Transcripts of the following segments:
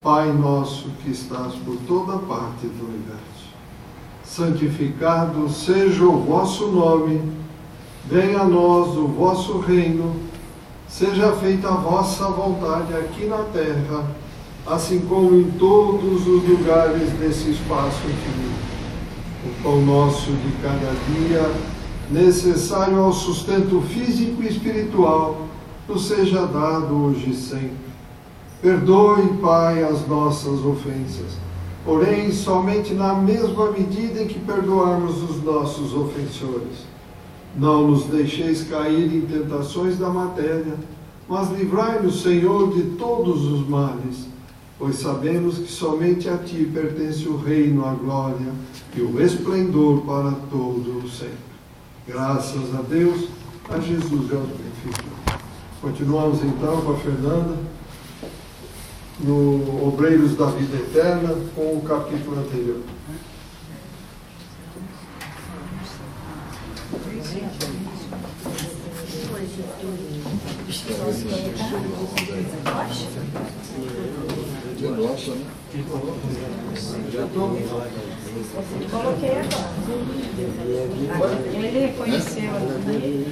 Pai nosso que estás por toda parte do universo, santificado seja o vosso nome, venha a nós o vosso reino, seja feita a vossa vontade aqui na terra, assim como em todos os lugares desse espaço infinito. O pão nosso de cada dia, necessário ao sustento físico e espiritual, nos seja dado hoje e sempre. Perdoe, Pai, as nossas ofensas, porém somente na mesma medida em que perdoarmos os nossos ofensores. Não nos deixeis cair em tentações da matéria, mas livrai-nos, Senhor, de todos os males, pois sabemos que somente a Ti pertence o reino, a glória e o esplendor para todo o sempre. Graças a Deus, a Jesus é o benefício. Continuamos então com a Fernanda, no Obreiros da Vida Eterna, com o capítulo anterior. Coloquei agora. Ele reconheceu aqui.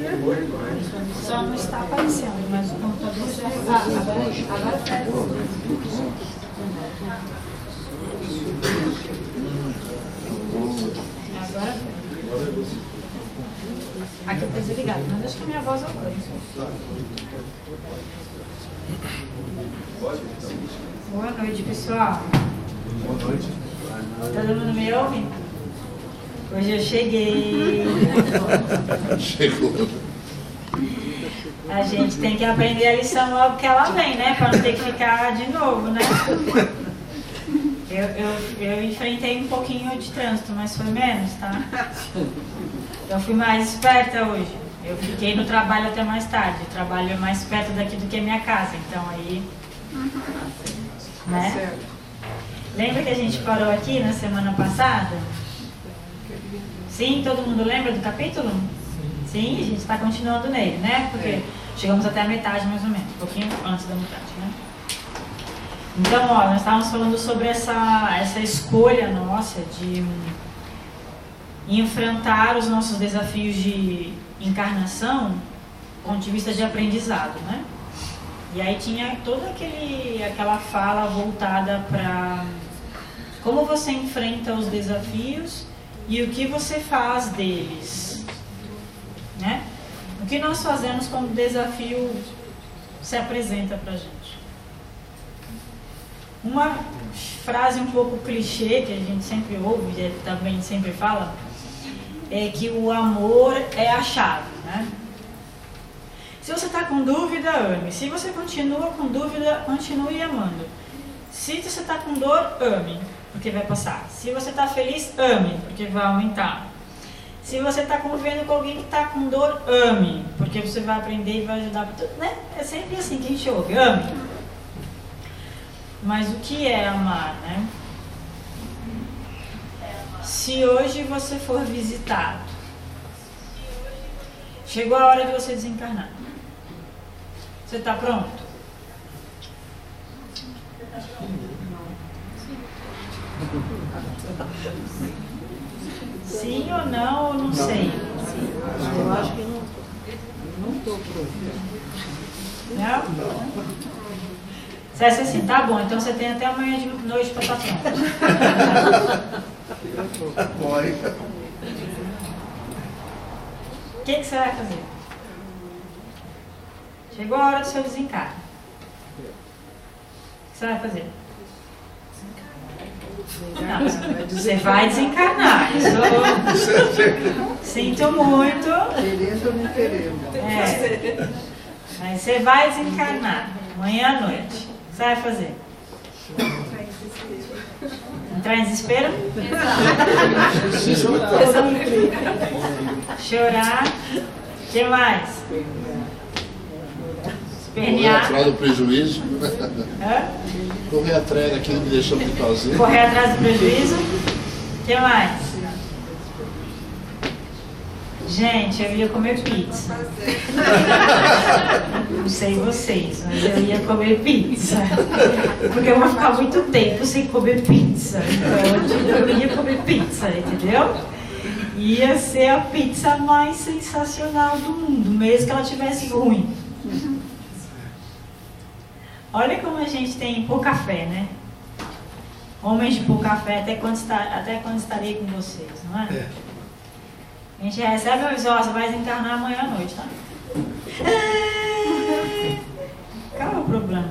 Só não está aparecendo, mas o computador já está. Agora está. Agora aqui está desligado, mas deixa que a minha voz alcance. Boa noite, pessoal. Boa noite. Todo mundo me ouve? Hoje eu cheguei. Chegou. A gente tem que aprender a lição logo que ela vem, né? Para não ter que ficar de novo, né? Eu enfrentei um pouquinho de trânsito, mas foi menos, tá? Eu fui mais esperta hoje. Eu fiquei no trabalho até mais tarde. O trabalho é mais perto daqui do que a minha casa, então aí... Né? Lembra que a gente parou aqui na semana passada? Sim, todo mundo lembra do capítulo? Sim, a gente está continuando nele, né? Porque chegamos até a metade mais ou menos, um pouquinho antes da metade, né? Então, ó, nós estávamos falando sobre essa escolha nossa de enfrentar os nossos desafios de encarnação do ponto de vista de aprendizado, né? E aí tinha toda aquela fala voltada para como você enfrenta os desafios e o que você faz deles, né? O que nós fazemos quando o desafio se apresenta para a gente. Uma frase um pouco clichê que a gente sempre ouve e também sempre fala é que o amor é a chave, né? Se você está com dúvida, ame. Se você continua com dúvida, continue amando. Se você está com dor, ame, porque vai passar. Se você está feliz, ame, porque vai aumentar. Se você está convivendo com alguém que está com dor, ame, porque você vai aprender e vai ajudar. Né? É sempre assim que a gente ouve, ame. Mas o que é amar, né? Se hoje você for visitado, chegou a hora de você desencarnar. Você está pronto? Sim ou não, ou não sei? Eu acho que não estou pronto. Não? Você acha assim, tá bom, então você tem até amanhã de noite para estar pronto. O que você vai fazer? Chegou a hora do seu desencarne. O que você vai fazer? Não, você vai desencarnar. Sinto muito. Querendo ou não querendo. Mas você vai desencarnar amanhã à noite. O que você vai fazer? Entrar em desespero? Chorar. O que mais? Correr atrás do prejuízo. Hã? Correr atrás daquilo que deixamos de fazer. Correr atrás do prejuízo. O que mais? Gente, eu ia comer pizza. Não sei vocês, mas eu ia comer pizza. Porque eu vou ficar muito tempo sem comer pizza. Então eu ia comer pizza, entendeu? Ia ser a pizza mais sensacional do mundo, mesmo que ela tivesse ruim. Olha como a gente tem pouca fé, né? Homens de pouca fé, até quando estarei com vocês, não é? A gente recebe a aviso, você vai desencarnar amanhã à noite, tá? Qual é o problema?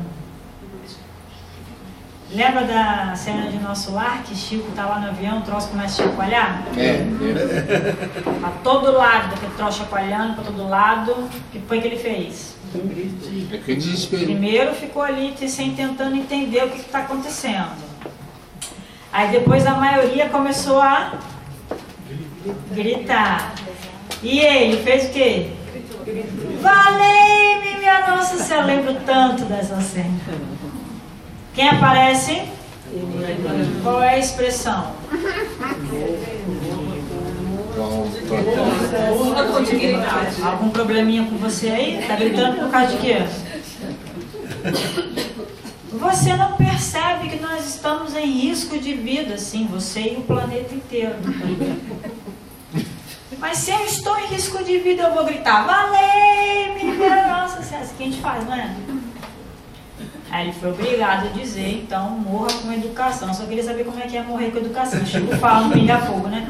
Lembra da cena de Nosso Lar, que Chico tá lá no avião, o troço começa a chacoalhar? Pra todo lado, daquele troço chacoalhando pra todo lado. O que foi que ele fez? Que desespero. Primeiro ficou ali tentando entender o que está acontecendo. Aí depois a maioria começou a gritar. E ele fez o quê? Valei-me, minha Nossa Senhora. Eu lembro tanto dessa cena. Quem aparece? Qual é a expressão? Algum probleminha com você aí? Tá gritando por causa de quê? Você não percebe que nós estamos em risco de vida, sim, você e o planeta inteiro. Mas se eu estou em risco de vida, eu vou gritar, valei-me, minha Nossa Senhora. Assim que a gente faz, não é? Aí ele foi obrigado a dizer, então, morra com educação. Eu só queria saber como é que é morrer com educação. O Chico fala no Pinga Fogo, né?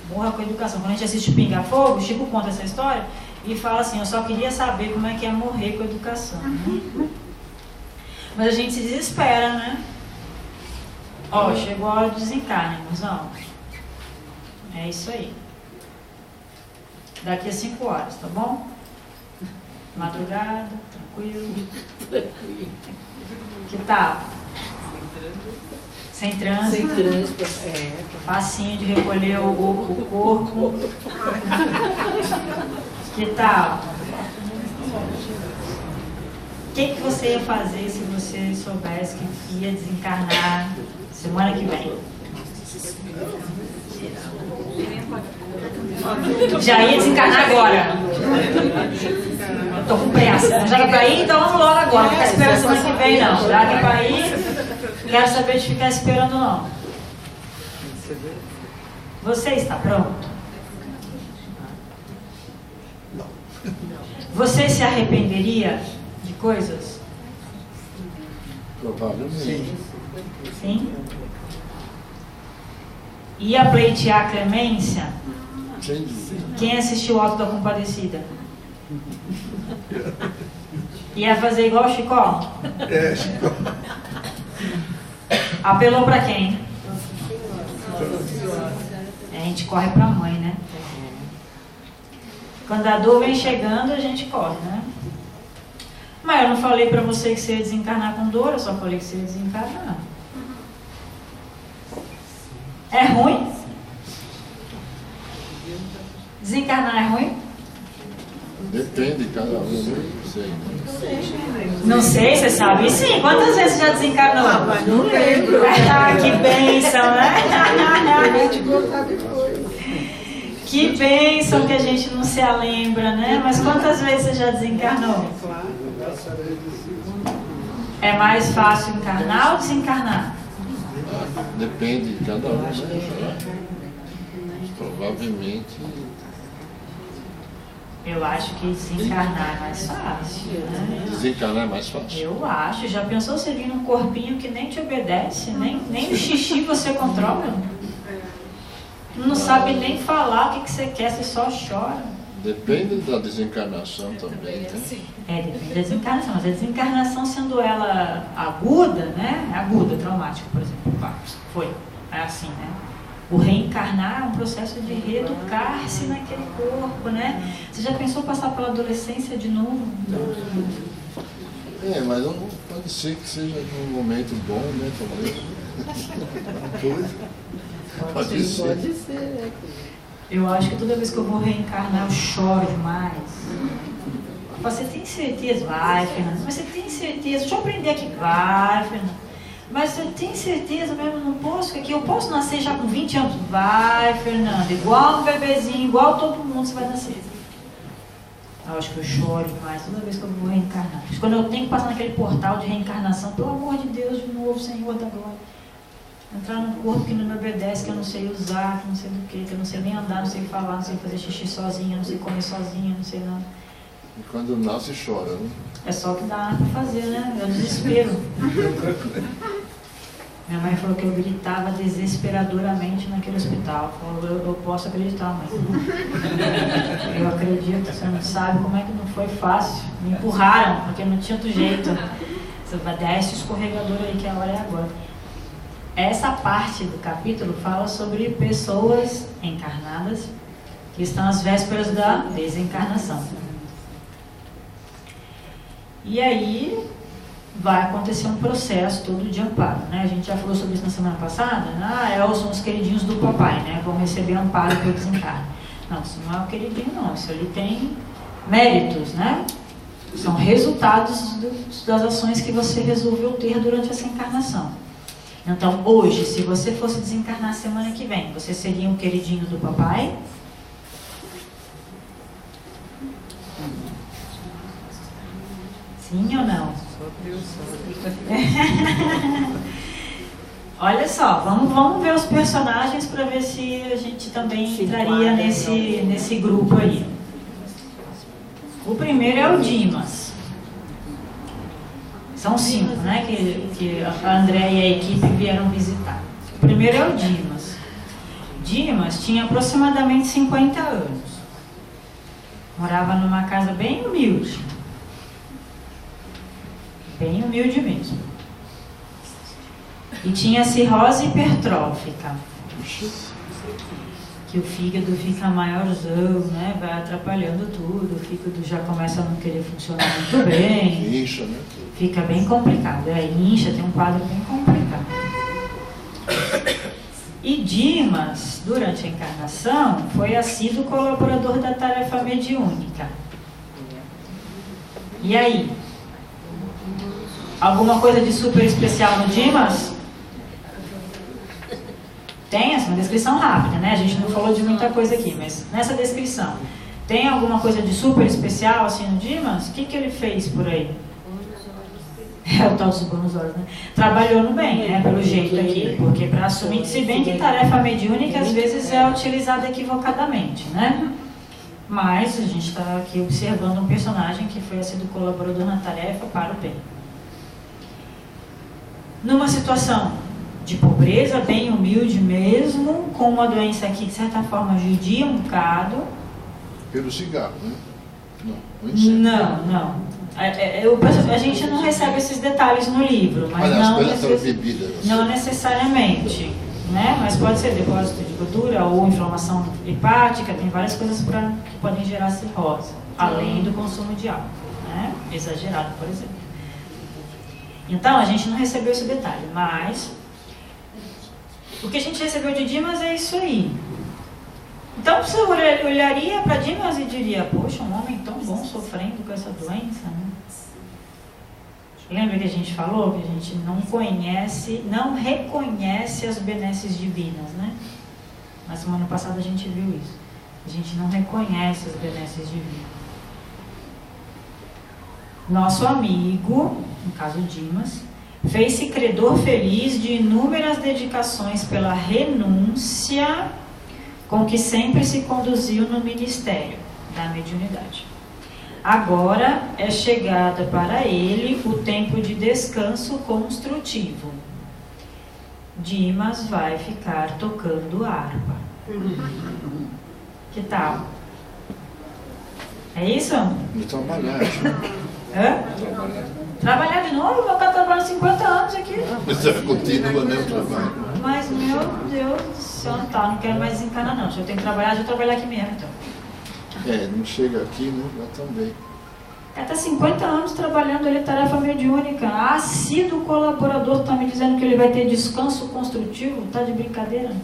Morra com educação. Quando a gente assiste Pinga Fogo, o Chico conta essa história e fala assim, eu só queria saber como é que é morrer com educação. Né? Mas a gente se desespera, né? Ó, chegou a hora do desencarne, irmãozão. É isso aí. Daqui a 5 horas, tá bom? Madrugada, tranquilo. Que tal? Sem trânsito. Sem trânsito, Facinho de recolher o corpo. Que tal? O que você ia fazer se você soubesse que ia desencarnar semana que vem? Já ia desencarnar agora. Tô com pressa. Já dá pra ir? Então vamos logo agora. Não ficar esperando semana que vem, não. Já dá pra ir? Quero saber de ficar esperando, não. Você está pronto? Você se arrependeria de coisas? Provavelmente. Sim? Ia pleitear clemência? Sem dúvida. Quem assistiu o Auto da Compadecida? Ia fazer igual o Chicó? É, Chico. Apelou pra quem? A gente corre pra mãe, né? Quando a dor vem chegando, a gente corre, né? Mas eu não falei pra você que você ia desencarnar com dor, eu só falei que você ia desencarnar. É ruim? Desencarnar é ruim? Depende de cada um, né? Não sei. Não sei, você sabe sim. Quantas vezes você já desencarnou? Mas não lembro. Ah, que bênção, né? A gente contar depois. Que bênção que a gente não se lembra, né? Mas quantas vezes você já desencarnou? É mais fácil encarnar ou desencarnar? Depende de cada um, né? Provavelmente. Eu acho que desencarnar é mais fácil, né? Desencarnar é mais fácil. Eu acho. Já pensou você vir num corpinho que nem te obedece? Nem o xixi você controla? Não sabe nem falar o que você quer, você só chora. Depende da desencarnação também, né? Depende da desencarnação. Mas a desencarnação, sendo ela aguda, né? Aguda, traumática, por exemplo. Foi. É assim, né? O reencarnar é um processo de reeducar-se naquele corpo, né? Você já pensou passar pela adolescência de novo? É, mas não pode ser que seja um momento bom, né? Talvez. Pode ser. Pode ser, né? Eu acho que toda vez que eu vou reencarnar, eu choro demais. Você tem certeza? Vai, Fernanda. Mas você tem certeza? Deixa eu aprender aqui. Vai, Fernanda. Mas você tem certeza mesmo? Não posso? Que eu posso nascer já com 20 anos? Vai, Fernanda. Igual um bebezinho, igual todo mundo você vai nascer. Eu acho que eu choro demais toda vez que eu vou reencarnar. Mas quando eu tenho que passar naquele portal de reencarnação, pelo amor de Deus, de novo, Senhor da glória. Entrar num corpo que não me obedece, que eu não sei usar, que eu não sei do que eu não sei nem andar, não sei falar, não sei fazer xixi sozinha, não sei comer sozinha, não sei nada. E quando nasce, chora, né? É só o que dá pra fazer, né? É o desespero. Minha mãe falou que eu gritava desesperadoramente naquele hospital. Falou, eu posso acreditar, mas eu acredito, você não sabe como é que não foi fácil. Me empurraram, porque não tinha outro jeito. Você vai dar esse escorregador aí, que a hora é agora. Essa parte do capítulo fala sobre pessoas encarnadas que estão às vésperas da desencarnação. E aí vai acontecer um processo todo de amparo, né? A gente já falou sobre isso na semana passada. São os queridinhos do papai, né? Vão receber amparo pelo desencarne. Não, isso não é o queridinho, não. Isso ali tem méritos, né? São resultados das ações que você resolveu ter durante essa encarnação. Então, hoje, se você fosse desencarnar semana que vem, você seria um queridinho do papai? Sim ou não? Olha só, vamos ver os personagens para ver se a gente também entraria nesse grupo aí. O primeiro é o Dimas. São 5, né, que a André e a equipe vieram visitar. O primeiro é o Dimas. Dimas tinha aproximadamente 50 anos. Morava numa casa bem humilde. Bem humilde mesmo. E tinha cirrose hipertrófica. Que o fígado fica maiorzão, né? Vai atrapalhando tudo. O fígado já começa a não querer funcionar muito bem. Incha, né? Fica bem complicado. Incha, tem um quadro bem complicado. E Dimas, durante a encarnação, foi assíduo colaborador da tarefa mediúnica. E aí? Alguma coisa de super especial no Dimas? Tem essa, uma descrição rápida, né? A gente não falou de muita coisa aqui, mas nessa descrição, tem alguma coisa de super especial assim no Dimas? O que ele fez por aí? É o tal dos bons olhos, né? Trabalhou no bem, né? Pelo jeito aqui, porque para assumir, se bem que tarefa mediúnica às vezes é utilizada equivocadamente, né? Mas a gente está aqui observando um personagem que foi assíduo colaborador na tarefa para o bem. Numa situação de pobreza, bem humilde mesmo, com uma doença que de certa forma judia um bocado. Pelo cigarro, né? Não. A gente não recebe esses detalhes no livro, mas não necessariamente, né? Mas pode ser depósito de gordura ou inflamação hepática, tem várias coisas que podem gerar cirrose, além do consumo de álcool, né? Exagerado, por exemplo. Então, a gente não recebeu esse detalhe, mas o que a gente recebeu de Dimas é isso aí. Então, você olharia para Dimas e diria, poxa, um homem tão bom sofrendo com essa doença, né? Lembra que a gente falou que a gente não reconhece as benesses divinas, né? Na semana passada a gente viu isso. A gente não reconhece as benesses divinas. Nosso amigo, no caso Dimas, fez-se credor feliz de inúmeras dedicações pela renúncia com que sempre se conduziu no ministério da mediunidade. Agora é chegada para ele o tempo de descanso construtivo. Dimas vai ficar tocando harpa. Que tal? É isso? E trabalhar. Hã? Trabalhar de novo? Meu cara trabalha 50 anos aqui. Você continua, né, o trabalho. Mas, meu Deus do céu, não quero mais desencanar não. Se eu tenho que trabalhar, eu vou trabalhar aqui mesmo, então. Não chega aqui, né? Já também. O cara está 50 anos trabalhando ali, tarefa mediúnica. Assíduo colaborador está me dizendo que ele vai ter descanso construtivo? Tá de brincadeira?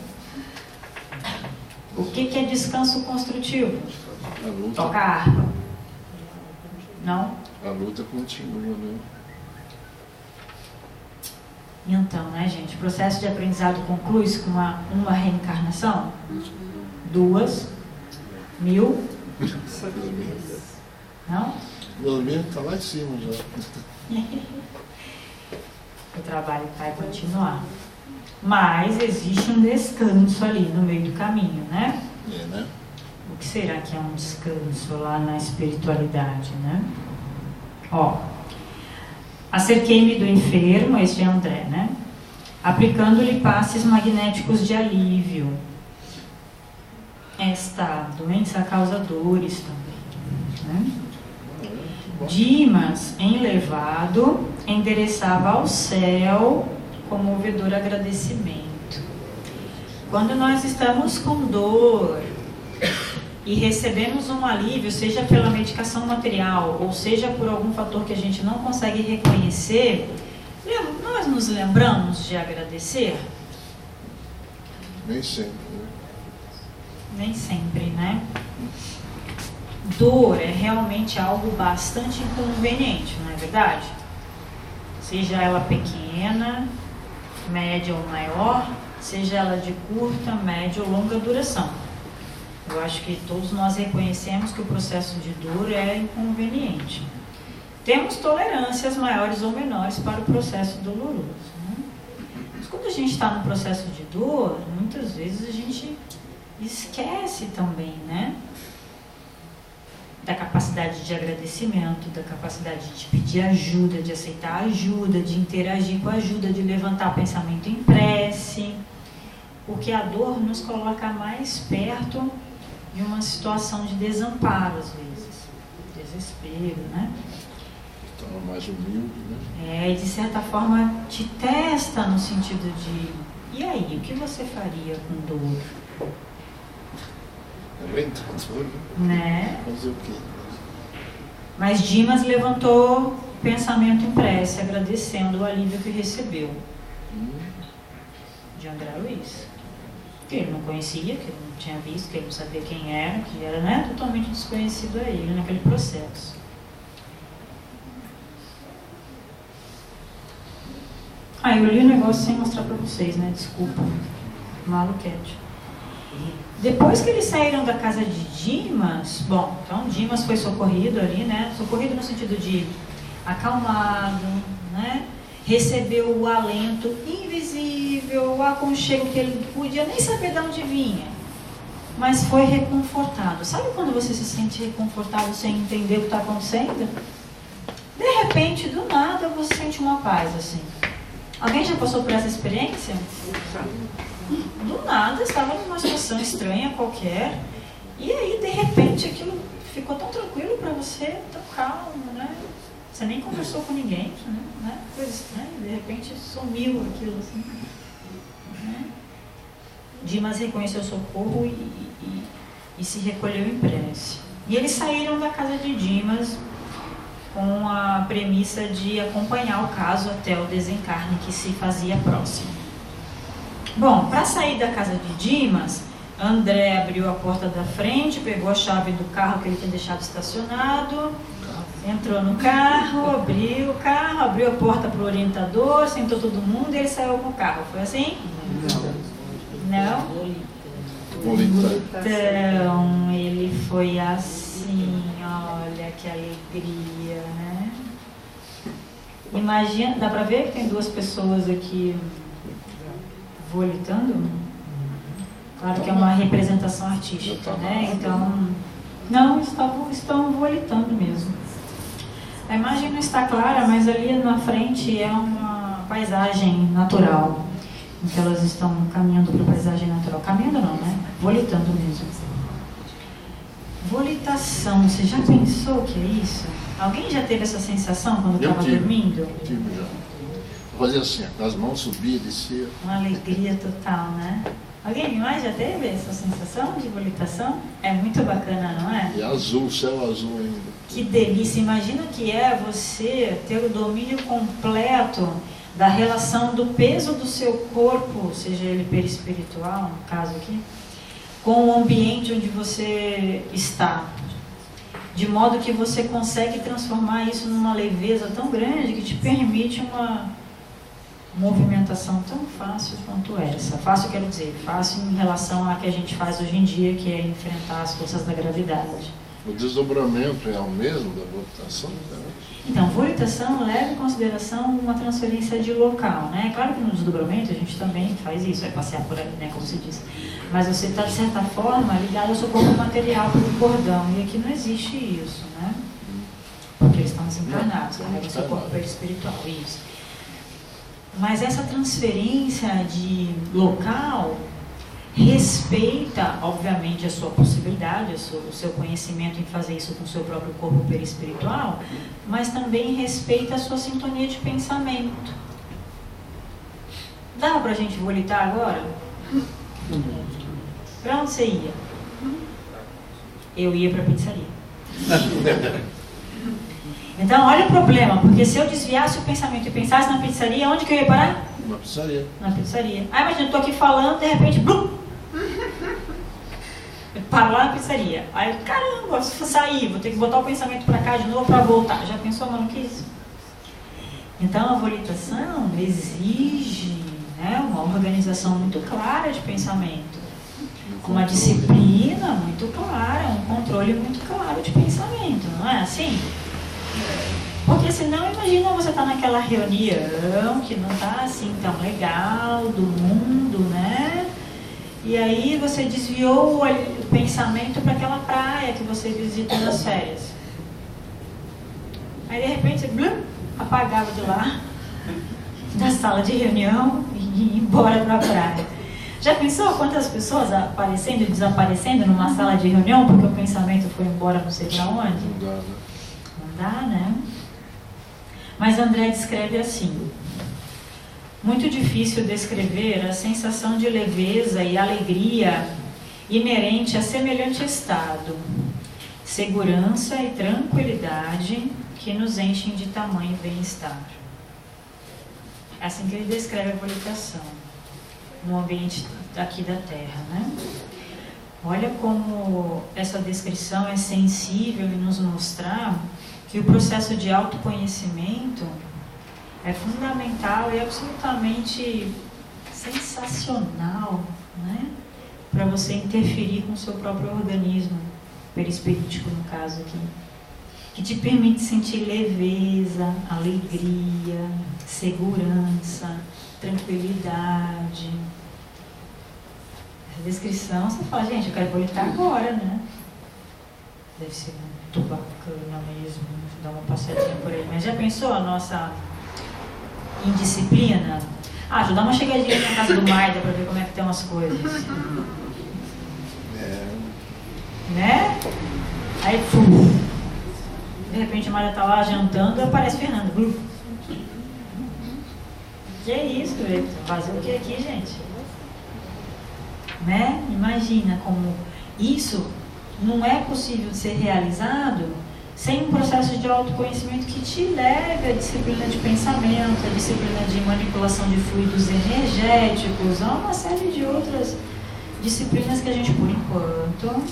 O que é descanso construtivo? A luta. Tocar harpa. Não? A luta continua, né? Então, né, gente, o processo de aprendizado conclui-se com uma reencarnação? 2, 1000? Não? Meu amigo está lá em cima já. O trabalho vai continuar. Mas existe um descanso ali no meio do caminho, né? É, né? O que será que é um descanso lá na espiritualidade, né? Ó, acerquei-me do enfermo, este é André, né? Aplicando-lhe passes magnéticos de alívio. Esta doença causa dores também, né? Dimas, enlevado, endereçava ao céu comovedor agradecimento. Quando nós estamos com dor e recebemos um alívio, seja pela medicação material ou seja por algum fator que a gente não consegue reconhecer, nós nos lembramos de agradecer? Nem sempre, né? Nem sempre, né? Dor é realmente algo bastante inconveniente, não é verdade? Seja ela pequena, média ou maior, seja ela de curta, média ou longa duração. Eu acho que todos nós reconhecemos que o processo de dor é inconveniente. Temos tolerâncias maiores ou menores para o processo doloroso, né? Mas quando a gente está no processo de dor, muitas vezes a gente esquece também, né? Da capacidade de agradecimento, da capacidade de pedir ajuda, de aceitar ajuda, de interagir com a ajuda, de levantar pensamento em prece, porque a dor nos coloca mais perto de uma situação de desamparo, às vezes, desespero, né? Então, mais humilde, né? E de certa forma te testa no sentido de, e aí, o que você faria com dor? Aguentador, Né? fazer o quê? Mas Dimas levantou pensamento em prece, agradecendo o alívio que recebeu de André Luiz. Que ele não conhecia, que ele não tinha visto, que ele não sabia quem era, que era, né, totalmente desconhecido a ele naquele processo. Eu li o negócio sem mostrar pra vocês, né? Desculpa. Maluquete. Depois que eles saíram da casa de Dimas, bom, então Dimas foi socorrido ali, né? Socorrido no sentido de acalmado, né? Recebeu o alento invisível, o aconchego que ele podia nem saber de onde vinha, mas foi reconfortado. Sabe quando você se sente reconfortado sem entender o que está acontecendo? De repente, do nada, você sente uma paz assim. Alguém já passou por essa experiência? Do nada, estava numa situação estranha qualquer, e aí, de repente, aquilo ficou tão tranquilo para você, tão calmo, né? Você nem conversou com ninguém, né? Coisa estranha, de repente sumiu aquilo assim, né? Dimas reconheceu o socorro e se recolheu em prece. E eles saíram da casa de Dimas com a premissa de acompanhar o caso até o desencarne que se fazia próximo. Bom, para sair da casa de Dimas, André abriu a porta da frente, pegou a chave do carro que ele tinha deixado estacionado, entrou no carro, abriu o carro, abriu a porta para o orientador, sentou todo mundo e ele saiu com o carro. Foi assim? Não? Então, ele foi assim, olha que alegria, né? Imagina, dá para ver que tem duas pessoas aqui volitando? Claro que é uma representação artística, né? Então, não, estão volitando mesmo. A imagem não está clara, mas ali na frente é uma paisagem natural. Então elas estão caminhando para a paisagem natural. Caminhando não, né? Volitando mesmo. Volitação, você já pensou o que é isso? Alguém já teve essa sensação quando estava dormindo? Tive já. Fazia assim, as mãos subiam e desciam. Uma alegria total, né? Alguém mais já teve essa sensação de volitação? É muito bacana, não é? E azul, céu azul ainda. Que delícia! Imagina que é você ter o domínio completo da relação do peso do seu corpo, seja ele perispiritual, no caso aqui, com o ambiente onde você está. De modo que você consegue transformar isso numa leveza tão grande que te permite movimentação tão fácil quanto essa. Fácil, quero dizer, fácil em relação à que a gente faz hoje em dia, que é enfrentar as forças da gravidade. O desdobramento é o mesmo da volitação? Então, volitação leva em consideração uma transferência de local, né? Claro que no desdobramento a gente também faz isso, é passear por ali, né, como se diz. Mas você está, de certa forma, ligado ao seu corpo material pelo cordão, e aqui não existe isso, né? Porque eles estão desencarnados, carregam o seu corpo espiritual, isso. Mas essa transferência de local respeita, obviamente, a sua possibilidade, o seu conhecimento em fazer isso com o seu próprio corpo perispiritual, mas também respeita a sua sintonia de pensamento. Dá pra gente volitar agora? Pra onde você ia? Eu ia pra pizzaria. Então, olha o problema, porque se eu desviasse o pensamento e pensasse na pizzaria, onde que eu ia parar? Na pizzaria. Na pizzaria. Ah, imagina, eu tô aqui falando, de repente, blum, eu paro lá na pizzaria. Aí eu, caramba, se for sair, vou ter que botar o pensamento pra cá de novo pra voltar. Já pensou, mano, que isso? Então, a volitação exige, né, uma organização muito clara de pensamento. Uma disciplina muito clara, um controle muito claro de pensamento, não é assim? Porque senão, imagina você estar naquela reunião que não está assim tão legal, do mundo, né? E aí você desviou o pensamento para aquela praia que você visita nas férias. Aí de repente você blum, apagava de lá, da sala de reunião e ia embora para a praia. Já pensou quantas pessoas aparecendo e desaparecendo numa sala de reunião porque o pensamento foi embora não sei para onde? Não dá, né? Não dá, né? Mas André descreve assim: muito difícil descrever a sensação de leveza e alegria inerente a semelhante estado, segurança e tranquilidade que nos enchem de tamanho bem-estar. É assim que ele descreve a volitação no ambiente aqui da Terra, né? Olha como essa descrição é sensível em nos mostrar que o processo de autoconhecimento é fundamental e absolutamente sensacional, né? Para você interferir com o seu próprio organismo, perispirítico no caso aqui, que te permite sentir leveza, alegria, segurança, tranquilidade. Essa descrição, você fala, gente, eu quero volitar agora, né? Deve ser muito bacana mesmo, dar uma passadinha por aí. Mas já pensou a nossa indisciplina? Ah, deixa eu dar uma chegadinha na casa do Maida para ver como é que estão as coisas. Né? Aí, de repente a Maida está lá jantando e aparece Fernando. Que é isso, velho? Fazer o que aqui, gente? Né? Imagina como isso não é possível de ser realizado sem um processo de autoconhecimento que te leve à disciplina de pensamento, à disciplina de manipulação de fluidos energéticos, a uma série de outras disciplinas que a gente, por enquanto,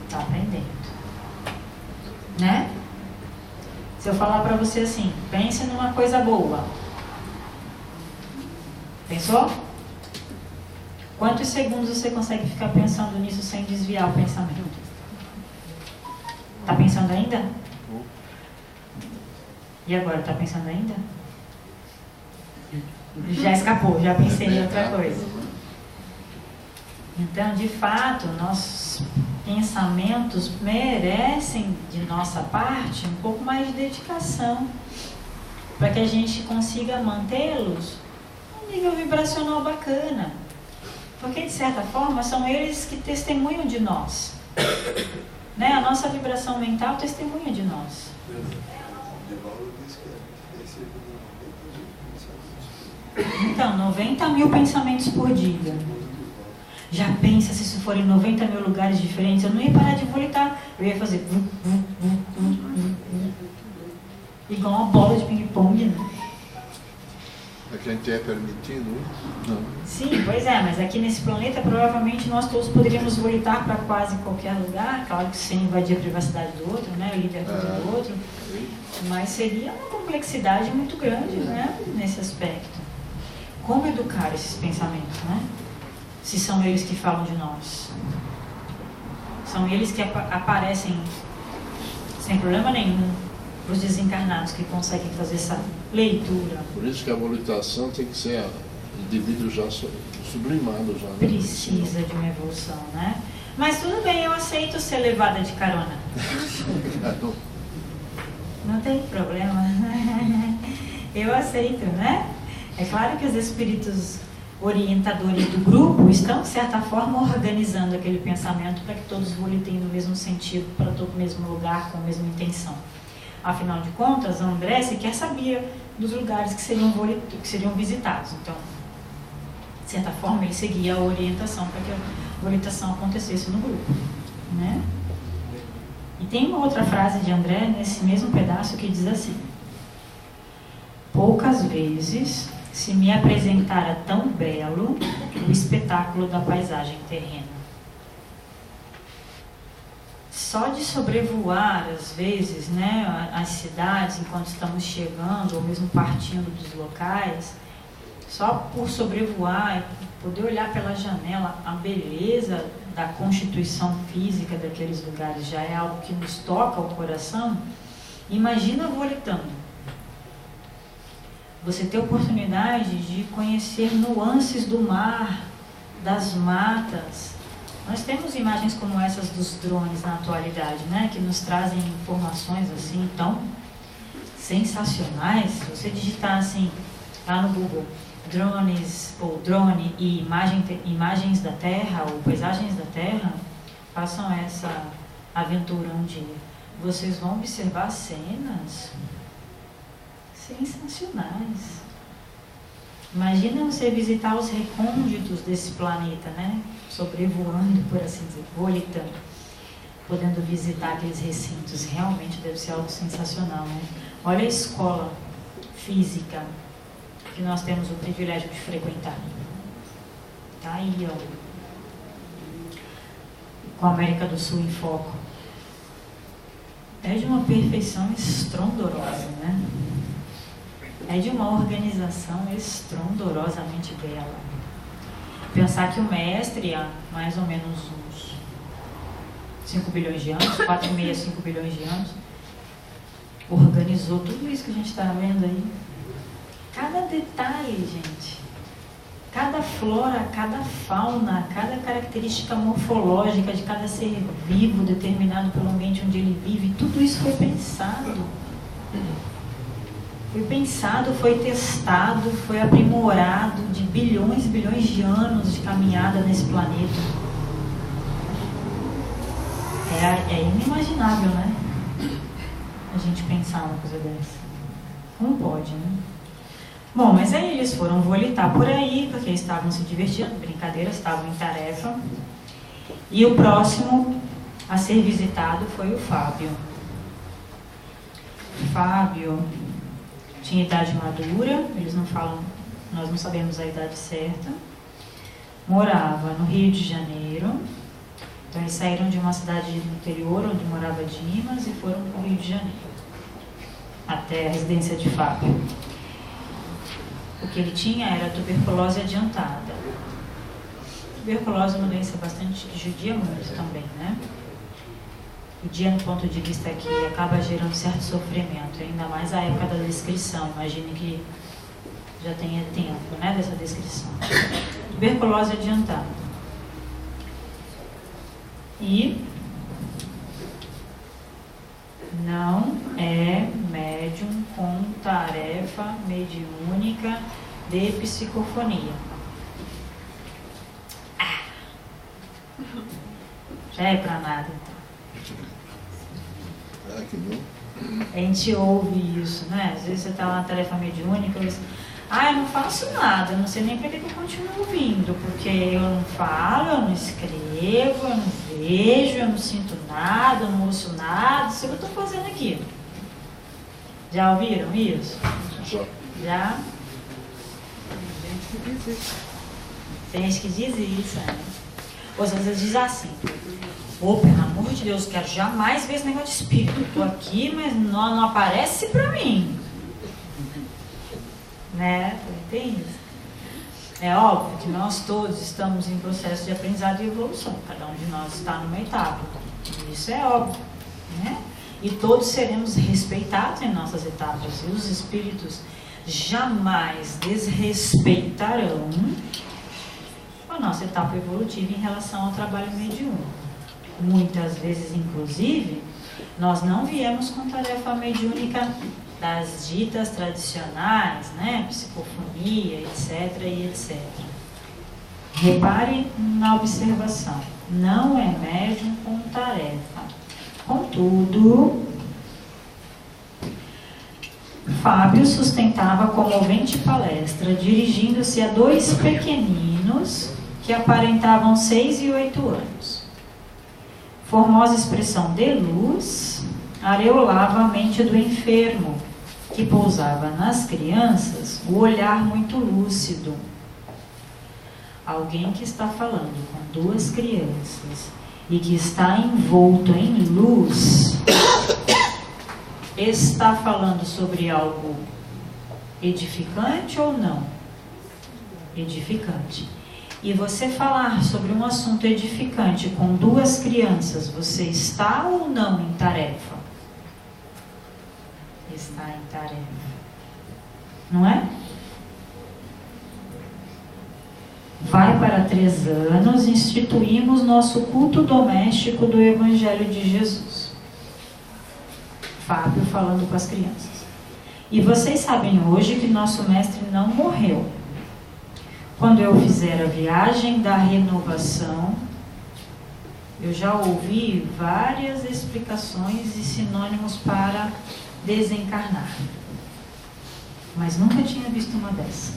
está aprendendo. Né? Se eu falar para você assim, pense numa coisa boa. Pensou? Quantos segundos você consegue ficar pensando nisso sem desviar o pensamento? Está pensando ainda? E agora, está pensando ainda? Já escapou, já pensei em outra coisa. Então, de fato, nossos pensamentos merecem, de nossa parte, um pouco mais de dedicação, para que a gente consiga mantê-los num nível vibracional bacana. Porque, de certa forma, são eles que testemunham de nós. Né? A nossa vibração mental testemunha de nós. Então, 90 mil pensamentos por dia. Já pensa se isso for em 90 mil lugares diferentes, eu não ia parar de volitar. Eu ia fazer igual uma bola de ping-pong, né? É que a gente é permitido? Não. Sim, pois é, mas aqui nesse planeta provavelmente nós todos poderíamos volitar para quase qualquer lugar, claro que sem invadir a privacidade do outro, né, o livre-arbítrio do outro, mas seria uma complexidade muito grande, né, nesse aspecto. como educar esses pensamentos, né? Se são eles que falam de nós. São eles que aparecem sem problema nenhum para os desencarnados que conseguem fazer essa leitura. Por isso que a volitação tem que ser indivíduo já sublimado. Já, né? Precisa de uma evolução, né? Mas tudo bem, eu aceito ser levada de carona. Não tem problema. Eu aceito, né? É claro que os espíritos orientadores do grupo estão, de certa forma, organizando aquele pensamento para que todos volitem no mesmo sentido, para todo o mesmo lugar, com a mesma intenção. Afinal de contas, André sequer sabia dos lugares que seriam visitados. Então, de certa forma, ele seguia a orientação para que a volitação acontecesse no grupo, né? E tem uma outra frase de André, nesse mesmo pedaço, que diz assim: poucas vezes se me apresentara tão belo o espetáculo da paisagem terrena. Só de sobrevoar, às vezes, né, as cidades enquanto estamos chegando, ou mesmo partindo dos locais, só por sobrevoar, poder olhar pela janela a beleza da constituição física daqueles lugares já é algo que nos toca o coração. Imagina volitando. Você ter a oportunidade de conhecer nuances do mar, das matas. Nós temos imagens como essas dos drones na atualidade, né, que nos trazem informações assim tão sensacionais. Se você digitar assim lá no Google drones ou drone e imagens da Terra ou paisagens da Terra, façam essa aventura um dia. Vocês vão observar cenas sensacionais. Imagina você visitar os recônditos desse planeta, né? Sobrevoando, por assim dizer, volitando, podendo visitar aqueles recintos. Realmente deve ser algo sensacional, né? Olha a escola física que nós temos o privilégio de frequentar. Tá aí, ó, com a América do Sul em foco. É de uma perfeição estrondorosa, né? É de uma organização estrondorosamente bela. Pensar que o mestre, há mais ou menos uns 5 bilhões de anos, 4,5 a 5 bilhões de anos, organizou tudo isso que a gente está vendo aí. Cada detalhe, gente. Cada flora, cada fauna, cada característica morfológica de cada ser vivo determinado pelo ambiente onde ele vive, tudo isso foi pensado. Foi pensado, foi testado, foi aprimorado de bilhões e bilhões de anos de caminhada nesse planeta. É inimaginável, né? A gente pensar uma coisa dessa. Como pode, né? Bom, mas aí eles foram volitar por aí, porque estavam se divertindo, brincadeira, estavam em tarefa. E o próximo a ser visitado foi o Fábio. Fábio tinha idade madura, eles não falam, nós não sabemos a idade certa. Morava no Rio de Janeiro. Então eles saíram de uma cidade do interior, onde morava Dimas, e foram para o Rio de Janeiro, até a residência de Fábio. O que ele tinha era tuberculose adiantada. Tuberculose é uma doença bastante que judia muito também, né? Judia no ponto de vista que acaba gerando certo sofrimento, ainda mais a época da descrição. Imagine que já tenha tempo, né, dessa descrição. Tuberculose adiantada. E não é médium com tarefa mediúnica de psicofonia. Já é pra nada, então. Que bom. A gente ouve isso, né? Às vezes você está lá na tarefa mediúnica e você... eu não faço nada, eu não sei nem para que eu continuo ouvindo, porque eu não falo, eu não escrevo, eu não vejo, eu não sinto nada, eu não ouço nada, isso é o que eu estou fazendo aqui. Já ouviram isso? Já? Tem gente que diz isso, né? Ou às vezes diz assim: ô, pelo amor de Deus, quero jamais ver esse negócio de espírito. Eu tô aqui, mas não aparece pra mim. Né? Tem isso. É óbvio que nós todos estamos em processo de aprendizado e evolução. Cada um de nós está numa etapa. Isso é óbvio, né? E todos seremos respeitados em nossas etapas. E os espíritos jamais desrespeitarão a nossa etapa evolutiva em relação ao trabalho mediúnico. Muitas vezes, inclusive, nós não viemos com tarefa mediúnica das ditas tradicionais, né? Psicofonia, etc. e etc. Repare na observação. Não é médium com tarefa. Contudo, Fábio sustentava comovente palestra, dirigindo-se a dois pequeninos que aparentavam 6 e 8 anos. Formosa expressão de luz areolava a mente do enfermo, que pousava nas crianças o olhar muito lúcido. Alguém que está falando com duas crianças e que está envolto em luz, está falando sobre algo edificante ou não? Edificante. E você falar sobre um assunto edificante com duas crianças, você está ou não em tarefa? Está em tarefa. Não é? Vai para 3 anos, instituímos nosso culto doméstico do Evangelho de Jesus. Fábio falando com as crianças. E vocês sabem hoje que nosso mestre não morreu. Quando eu fizer a viagem da renovação, eu já ouvi várias explicações e sinônimos para desencarnar. Mas nunca tinha visto uma dessa.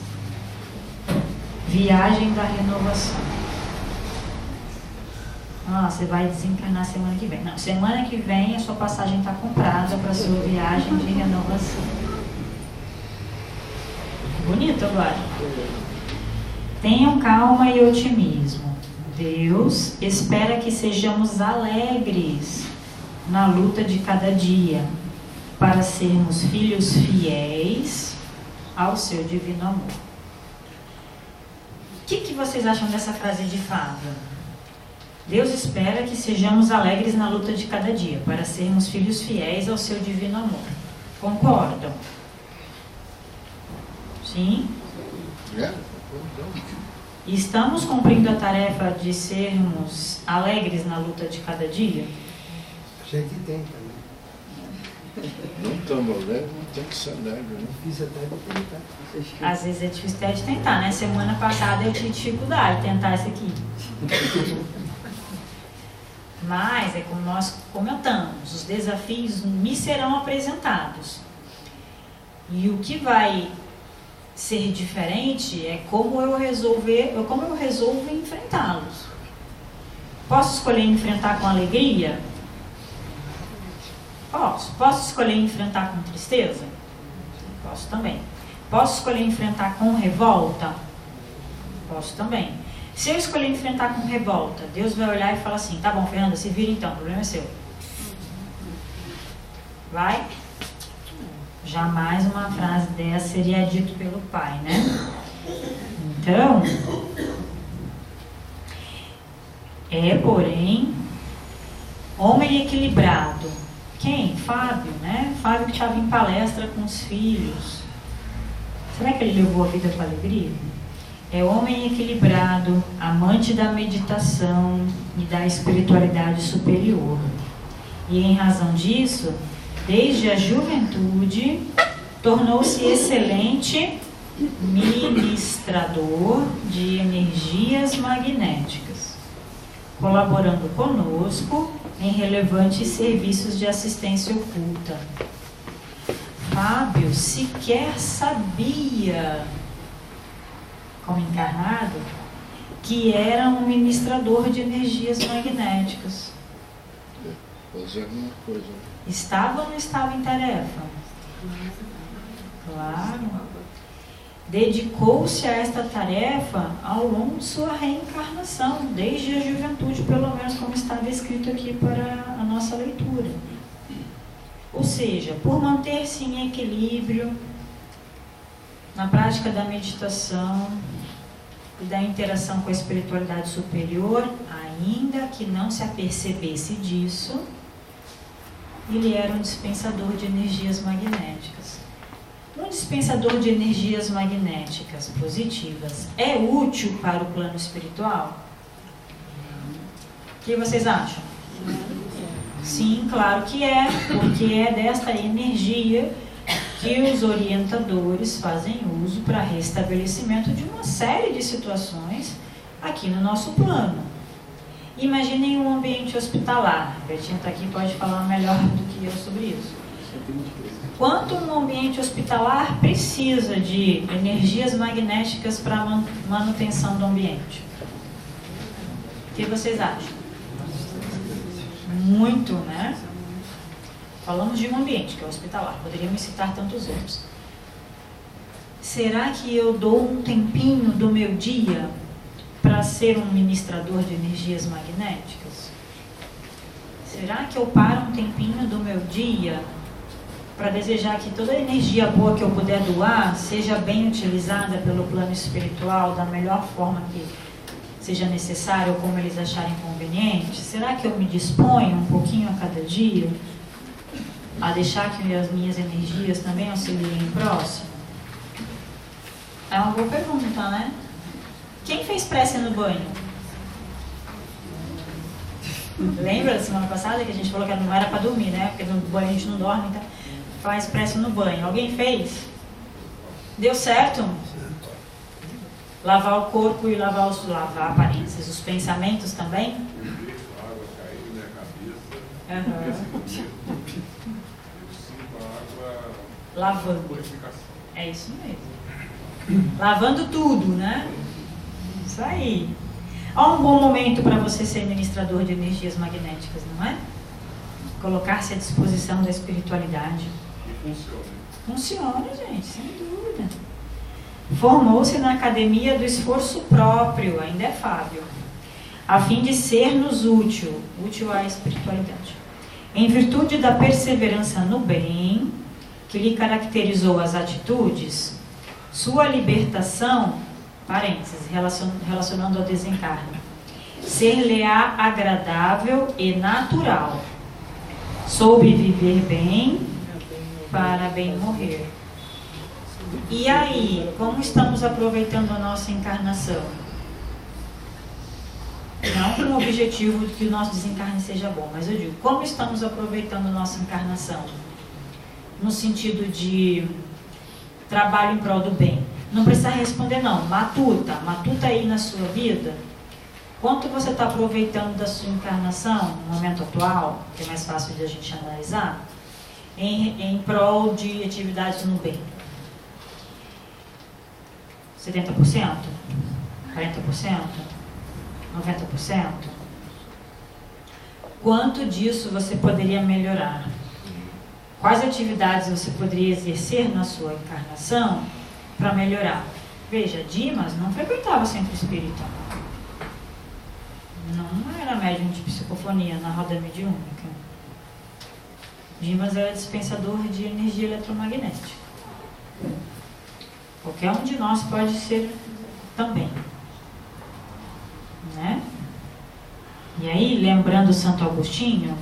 Viagem da renovação. Você vai desencarnar semana que vem. Não, semana que vem a sua passagem está comprada para a sua viagem de renovação. Bonito agora. Tenham calma e otimismo. Deus espera que sejamos alegres na luta de cada dia, para sermos filhos fiéis ao seu divino amor. O que vocês acham dessa frase de Fábio? Deus espera que sejamos alegres na luta de cada dia, para sermos filhos fiéis ao seu divino amor. Concordam? Sim? E estamos cumprindo a tarefa de sermos alegres na luta de cada dia? A gente tenta, né? Não estamos alegres, não tem que ser alegre, né? Difícil até de tentar. Às vezes é difícil até de tentar, né? Semana passada eu tive dificuldade de tentar isso aqui. Mas é como nós comentamos, os desafios me serão apresentados. E o que vai ser diferente é como eu resolvo enfrentá-los. Posso escolher enfrentar com alegria? Posso. Posso escolher enfrentar com tristeza? Posso também. Posso escolher enfrentar com revolta? Posso também. Se eu escolher enfrentar com revolta, Deus vai olhar e falar assim: tá bom, Fernanda, se vira então, o problema é seu. Vai? Jamais uma frase dessa seria dita pelo pai, né? Então, porém, homem equilibrado. Quem? Fábio, né? Fábio que estava em palestra com os filhos. Será que ele levou a vida com alegria? É homem equilibrado, amante da meditação e da espiritualidade superior. E em razão disso, desde a juventude, tornou-se excelente ministrador de energias magnéticas, colaborando conosco em relevantes serviços de assistência oculta. Fábio sequer sabia, como encarnado, que era um ministrador de energias magnéticas. Fazer alguma coisa. Estava ou não estava em tarefa? Claro. Dedicou-se a esta tarefa ao longo de sua reencarnação, desde a juventude, pelo menos como está descrito aqui para a nossa leitura. Ou seja, por manter-se em equilíbrio na prática da meditação, e da interação com a espiritualidade superior, ainda que não se apercebesse disso, ele era um dispensador de energias magnéticas. Um dispensador de energias magnéticas positivas é útil para o plano espiritual? O que vocês acham? Sim, claro que é, porque é desta energia que os orientadores fazem uso para restabelecimento de uma série de situações aqui no nosso plano. Imaginem um ambiente hospitalar. A Betinha está aqui, pode falar melhor do que eu sobre isso. Quanto um ambiente hospitalar precisa de energias magnéticas para a manutenção do ambiente? O que vocês acham? Muito, né? Falamos de um ambiente, que é hospitalar. Poderíamos citar tantos outros. Será que eu dou um tempinho do meu dia para ser um ministrador de energias magnéticas? Será que eu paro um tempinho do meu dia para desejar que toda a energia boa que eu puder doar seja bem utilizada pelo plano espiritual da melhor forma que seja necessário ou como eles acharem conveniente? Será que eu me disponho um pouquinho a cada dia a deixar que as minhas energias também auxiliem o próximo? É uma boa pergunta, né? Quem fez prece no banho? Lembra da semana passada que a gente falou que não era para dormir, né? Porque no banho a gente não dorme, então faz prece no banho. Alguém fez? Deu certo? Lavar o corpo e lavar aparências, os pensamentos também? Água caindo na cabeça. Lavando. Purificação. É isso mesmo. Lavando tudo, né? Isso aí. Há um bom momento para você ser ministrador de energias magnéticas, não é? Colocar-se à disposição da espiritualidade. E funciona. Funciona, gente, sem dúvida. Formou-se na academia do esforço próprio, ainda é Fábio, a fim de ser-nos útil à espiritualidade. Em virtude da perseverança no bem, que lhe caracterizou as atitudes, sua libertação, parênteses, relacionando ao desencarne, ser-lhe-á agradável e natural. Soube viver bem para bem morrer. E aí, como estamos aproveitando a nossa encarnação? Não com o objetivo de que o nosso desencarne seja bom, mas eu digo, como estamos aproveitando a nossa encarnação? No sentido de trabalho em prol do bem. Não precisa responder não, matuta aí na sua vida. Quanto você está aproveitando da sua encarnação, no momento atual, que é mais fácil de a gente analisar, em prol de atividades no bem? 70%? 40%? 90%? Quanto disso você poderia melhorar? Quais atividades você poderia exercer na sua encarnação para melhorar? Veja, Dimas não frequentava centro espírita. Não era médium de psicofonia na roda mediúnica. Dimas era dispensador de energia eletromagnética. Qualquer um de nós pode ser também. Né? E aí, lembrando Santo Agostinho,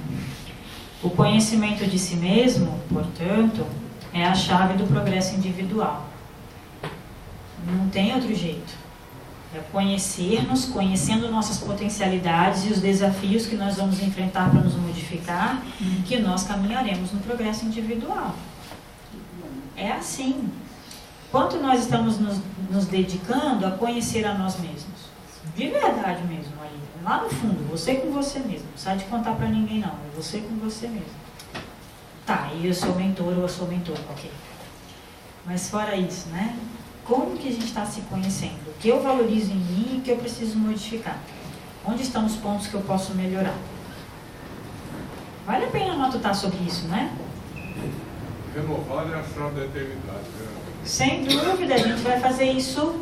o conhecimento de si mesmo, portanto, é a chave do progresso individual. Não tem outro jeito. É conhecer-nos, conhecendo nossas potencialidades e os desafios que nós vamos enfrentar para nos modificar, que nós caminharemos no progresso individual. É assim. Quanto nós estamos nos dedicando a conhecer a nós mesmos? De verdade mesmo, ali, lá no fundo, você com você mesmo. Não sai de contar para ninguém não, é você com você mesmo. Tá, e eu sou mentor ou eu sou mentor, ok. Mas fora isso, né? Como que a gente está se conhecendo? O que eu valorizo em mim e o que eu preciso modificar? Onde estão os pontos que eu posso melhorar? Vale a pena matutar sobre isso, né? Renovar é a chave da eternidade. Né? Sem dúvida, a gente vai fazer isso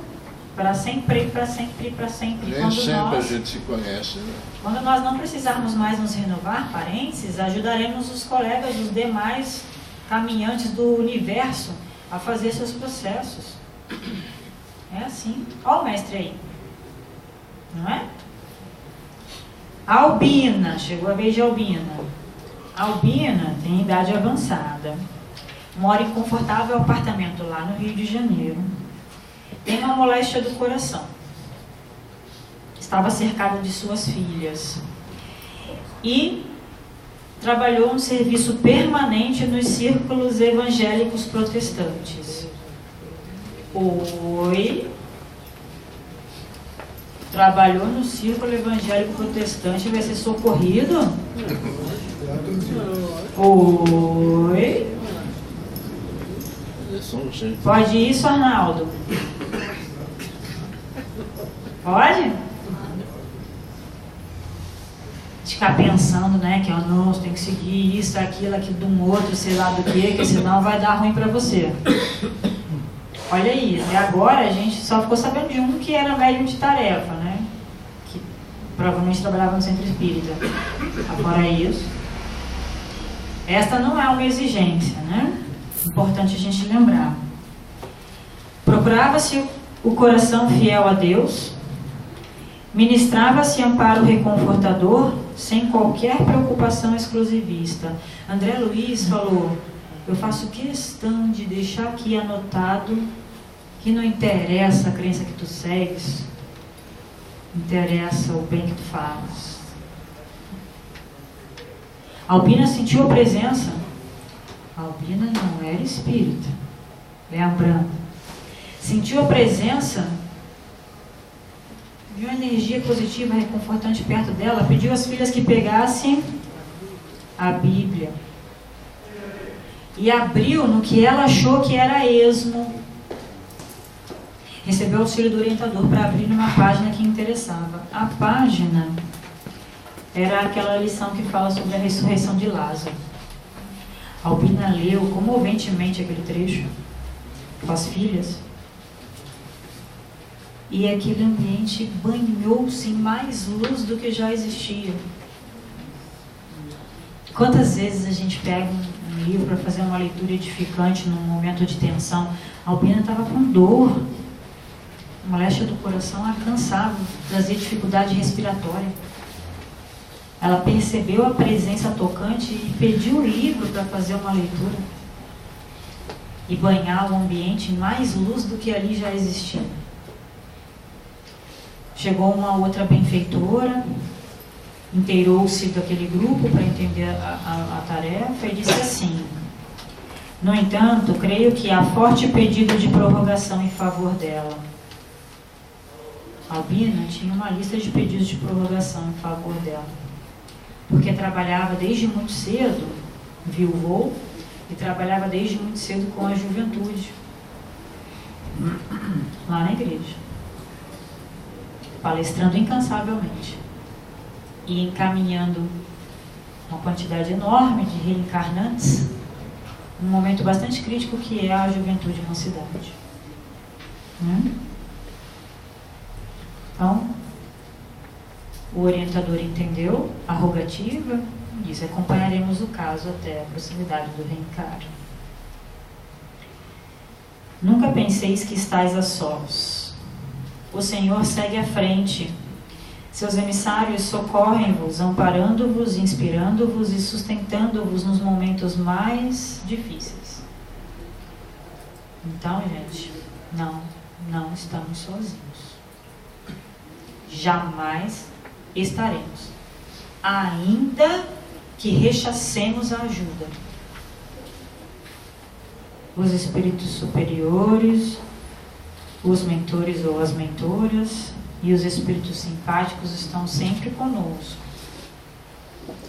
para sempre, para sempre, para sempre. Nem sempre a gente se conhece. Né? Quando nós não precisarmos mais nos renovar, parênteses, ajudaremos os colegas, os demais caminhantes do universo a fazer seus processos. É assim. Olha o mestre aí. Albina, chegou a vez de Albina. Albina tem idade avançada, mora em confortável apartamento lá no Rio de Janeiro, tem uma moléstia do coração, estava cercada de suas filhas e trabalhou um serviço permanente nos círculos evangélicos protestantes. Oi? Trabalhou no círculo evangélico protestante e vai ser socorrido? Oi? Pode isso, Arnaldo? Pode? Ficar pensando, né, que não, você tem que seguir isso, aquilo de um outro, sei lá do que senão vai dar ruim pra você. Olha aí, até agora a gente só ficou sabendo de um que era médium de tarefa, né? Que provavelmente trabalhava no centro espírita. Agora isso. Esta não é uma exigência, né? Importante a gente lembrar. Procurava-se o coração fiel a Deus, ministrava-se amparo reconfortador, sem qualquer preocupação exclusivista. André Luiz falou: eu faço questão de deixar aqui anotado que não interessa a crença que tu segues, interessa o bem que tu faz. Albina sentiu a presença. Albina não era espírita, lembrando. Sentiu a presença de uma energia positiva, reconfortante perto dela. Pediu às filhas que pegassem a Bíblia e abriu no que ela achou que era esmo. Recebeu o auxílio do orientador para abrir numa página que interessava. A página era aquela lição que fala sobre a ressurreição de Lázaro. Albina leu comoventemente aquele trecho com as filhas, e aquele ambiente banhou-se em mais luz do que já existia. Quantas vezes a gente pega um livro para fazer uma leitura edificante num momento de tensão? A Albina estava com dor, moléstia do coração, cansava, trazia dificuldade respiratória. Ela percebeu a presença tocante e pediu o livro para fazer uma leitura e banhar o ambiente em mais luz do que ali já existia. Chegou uma outra benfeitora, inteirou-se daquele grupo para entender a tarefa e disse assim: no entanto, creio que há forte pedido de prorrogação em favor dela. Albina tinha uma lista de pedidos de prorrogação em favor dela, porque trabalhava desde muito cedo, viuvou, e trabalhava desde muito cedo com a juventude, lá na igreja, palestrando incansavelmente e encaminhando uma quantidade enorme de reencarnantes num momento bastante crítico que é a juventude na cidade. Então, o orientador entendeu a rogativa e disse: acompanharemos o caso até a proximidade do reencarno. Nunca penseis que estais a sós. O Senhor segue à frente. Seus emissários socorrem-vos, amparando-vos, inspirando-vos e sustentando-vos nos momentos mais difíceis. Então, gente, não estamos sozinhos. Jamais estaremos, ainda que rechacemos a ajuda. Os espíritos superiores, os mentores ou as mentoras e os espíritos simpáticos estão sempre conosco,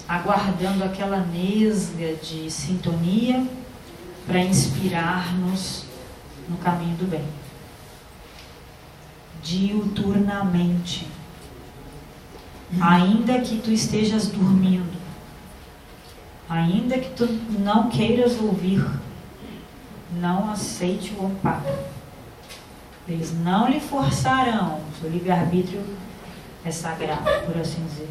aguardando aquela nesga de sintonia para inspirar-nos no caminho do bem, diuturnamente. Ainda que tu estejas dormindo, ainda que tu não queiras ouvir, não aceite o amparo. Eles não lhe forçarão, seu livre-arbítrio é sagrado, por assim dizer,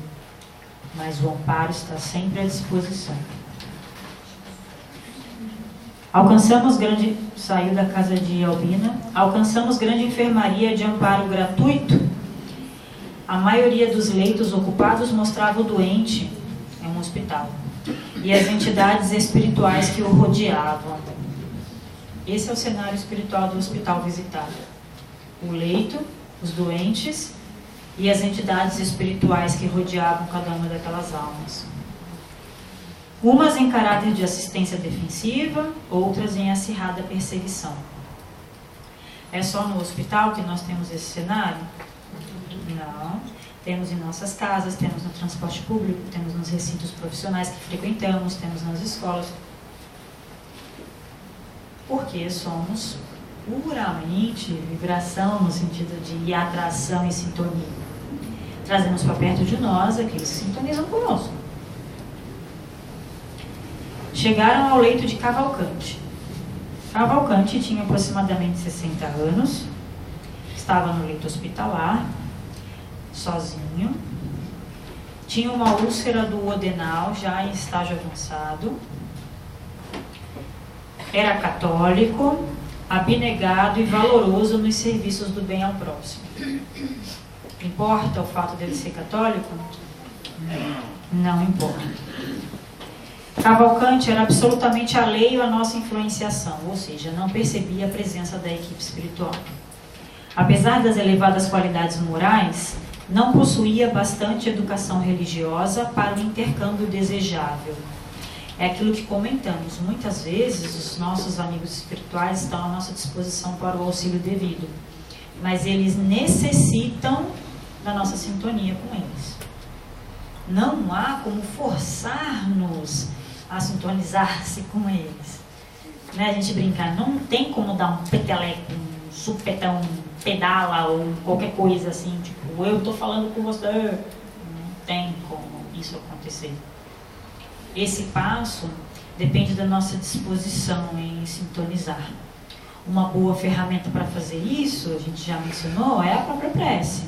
mas o amparo está sempre à disposição. Saiu da casa de Albina, alcançamos grande enfermaria de amparo gratuito A maioria dos leitos ocupados mostrava o doente em um hospital e as entidades espirituais que o rodeavam. Esse é o cenário espiritual do hospital visitado. O leito, os doentes e as entidades espirituais que rodeavam cada uma daquelas almas. Umas em caráter de assistência defensiva, outras em acirrada perseguição. É só no hospital que nós temos esse cenário? Não. Temos em nossas casas, temos no transporte público, temos nos recintos profissionais que frequentamos, temos nas escolas. Porque somos puramente vibração, no sentido de atração e sintonia. Trazemos para perto de nós aqueles que sintonizam conosco. Chegaram ao leito de Cavalcante. Cavalcante tinha aproximadamente 60 anos, estava no leito hospitalar, sozinho, tinha uma úlcera do odenal já em estágio avançado, era católico, abnegado e valoroso nos serviços do bem ao próximo. Importa o fato dele ser católico? Não importa. Cavalcante era absolutamente alheio à nossa influenciação, ou seja, não percebia a presença da equipe espiritual. Apesar das elevadas qualidades morais, não possuía bastante educação religiosa para o intercâmbio desejável. É aquilo que comentamos. Muitas vezes os nossos amigos espirituais estão à nossa disposição para o auxílio devido, mas eles necessitam da nossa sintonia com eles. Não há como forçar-nos a sintonizar-se com eles. Né? A gente brinca, não tem como dar um peteleco, um supetão, pedala ou qualquer coisa assim, tipo, eu estou falando com você. Não tem como isso acontecer. Esse passo depende da nossa disposição em sintonizar. Uma boa ferramenta para fazer isso, a gente já mencionou, é a própria prece.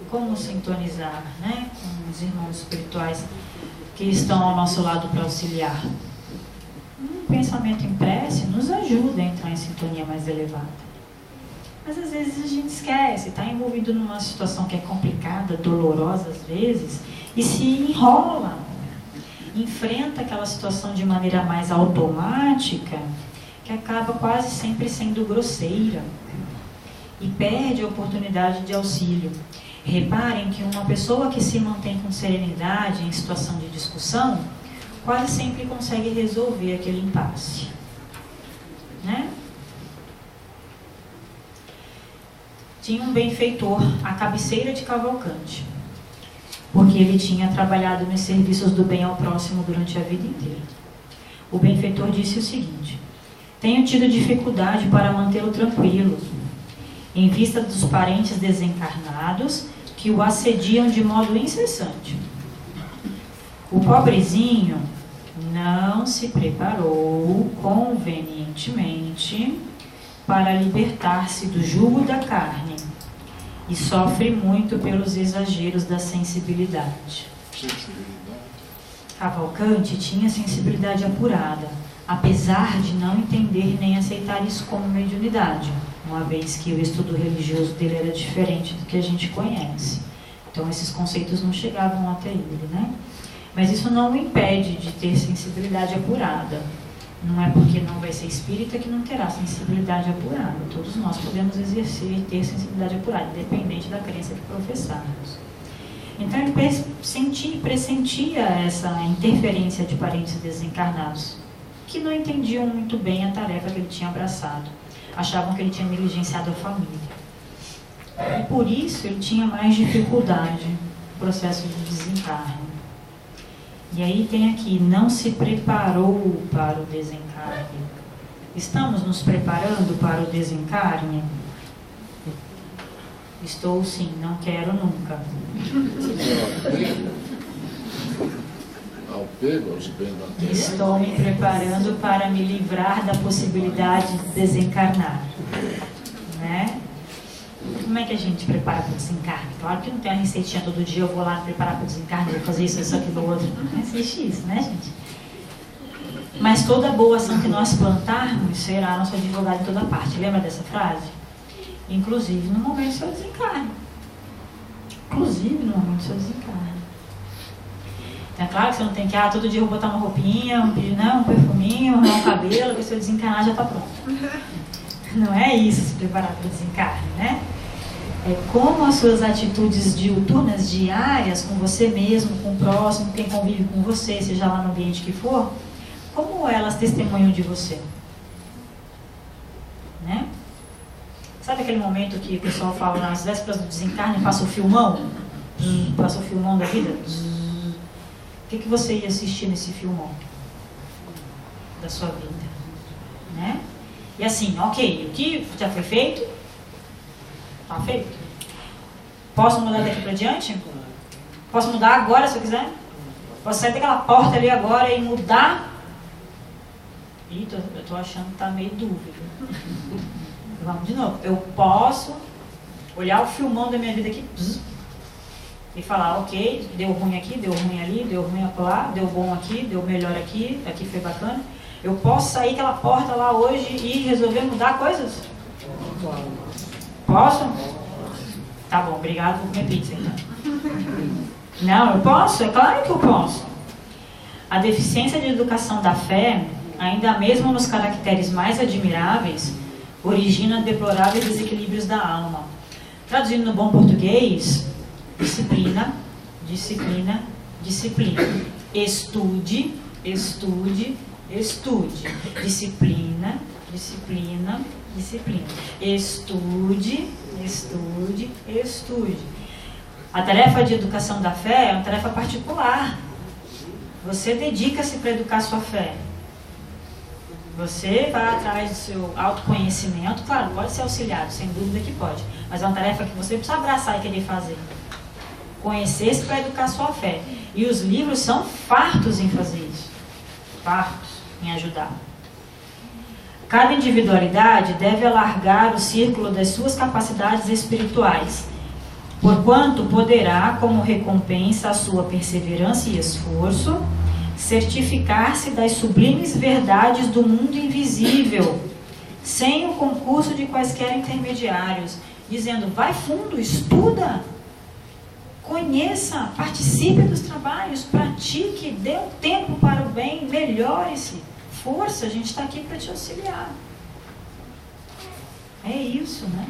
Como sintonizar, né, com os irmãos espirituais que estão ao nosso lado para auxiliar. Um pensamento em prece nos ajuda a entrar em sintonia mais elevada. Mas às vezes a gente esquece, está envolvido numa situação que é complicada, dolorosa às vezes, e se enrola, enfrenta aquela situação de maneira mais automática, que acaba quase sempre sendo grosseira e perde a oportunidade de auxílio. Reparem que uma pessoa que se mantém com serenidade em situação de discussão, quase sempre consegue resolver aquele impasse. Né? Tinha um benfeitor, à cabeceira de Cavalcante, porque ele tinha trabalhado nos serviços do bem ao próximo durante a vida inteira. O benfeitor disse o seguinte: tenho tido dificuldade para mantê-lo tranquilo, em vista dos parentes desencarnados que o assediam de modo incessante. O pobrezinho não se preparou convenientemente para libertar-se do jugo da carne e sofre muito pelos exageros da sensibilidade. Cavalcante tinha sensibilidade apurada, apesar de não entender nem aceitar isso como mediunidade, uma vez que o estudo religioso dele era diferente do que a gente conhece. Então esses conceitos não chegavam até ele, né? Mas isso não o impede de ter sensibilidade apurada. Não é porque não vai ser espírita que não terá sensibilidade apurada. Todos nós podemos exercer e ter sensibilidade apurada, independente da crença que professarmos. Então ele pressentia essa interferência de parentes desencarnados, que não entendiam muito bem a tarefa que ele tinha abraçado. Achavam que ele tinha negligenciado a família. E por isso ele tinha mais dificuldade no processo de desencarne. E aí tem aqui, não se preparou para o desencarne. Estamos nos preparando para o desencarne? Estou sim, não quero nunca. Estou me preparando para me livrar da possibilidade de desencarnar. Né? Como é que a gente prepara para o desencarne? Claro que não tem a receitinha todo dia, eu vou lá preparar para o desencarne, vou fazer isso, aquilo, outro. Não existe isso, né, gente? Mas toda boa ação que nós plantarmos será nosso advogado em toda parte. Lembra dessa frase? Inclusive no momento do seu desencarne. inclusive no momento do seu desencarne. É claro que você não tem que, todo dia eu vou botar uma roupinha, um perfuminho, arrumar um cabelo, que o seu desencarnar já está pronto. Não é isso, se preparar para o desencarne, né? É como as suas atitudes diuturnas, diárias, com você mesmo, com o próximo, quem convive com você, seja lá no ambiente que for, como elas testemunham de você? Né? Sabe aquele momento que o pessoal fala nas vésperas do desencarne, passa o filmão? Passa o filmão da vida? O que você ia assistir nesse filmão da sua vida? Né? E assim, ok, o que já foi feito, está feito. Posso mudar daqui para diante? Posso mudar agora se eu quiser? Posso sair daquela porta ali agora e mudar? Ih, eu estou achando que está meio dúvida. Vamos de novo. Eu posso olhar o filmão da minha vida aqui e falar, ok, deu ruim aqui, deu ruim ali, deu ruim acolá, deu bom aqui, deu melhor aqui, aqui foi bacana. Eu posso sair daquela porta lá hoje e resolver mudar coisas? Posso? Tá bom, obrigado por comer pizza então. Não, eu posso? É claro que eu posso. A deficiência de educação da fé, ainda mesmo nos caracteres mais admiráveis, origina deploráveis desequilíbrios da alma. Traduzindo no bom português, disciplina, disciplina, disciplina. Estude, estude, estude. Disciplina, disciplina, disciplina. Estude, estude, estude. A tarefa de educação da fé é uma tarefa particular. Você dedica-se para educar sua fé. Você vai atrás do seu autoconhecimento, claro, pode ser auxiliado, sem dúvida que pode, mas é uma tarefa que você precisa abraçar e querer fazer. Conhecer-se para educar sua fé. E os livros são fartos em fazer isso. Fartos em ajudar. Cada individualidade deve alargar o círculo das suas capacidades espirituais, porquanto poderá, como recompensa a sua perseverança e esforço, certificar-se das sublimes verdades do mundo invisível, sem o concurso de quaisquer intermediários, dizendo, vai fundo, estuda, conheça, participe dos trabalhos, pratique, dê um tempo para o bem, melhore-se. Força, a gente está aqui para te auxiliar. É isso, né?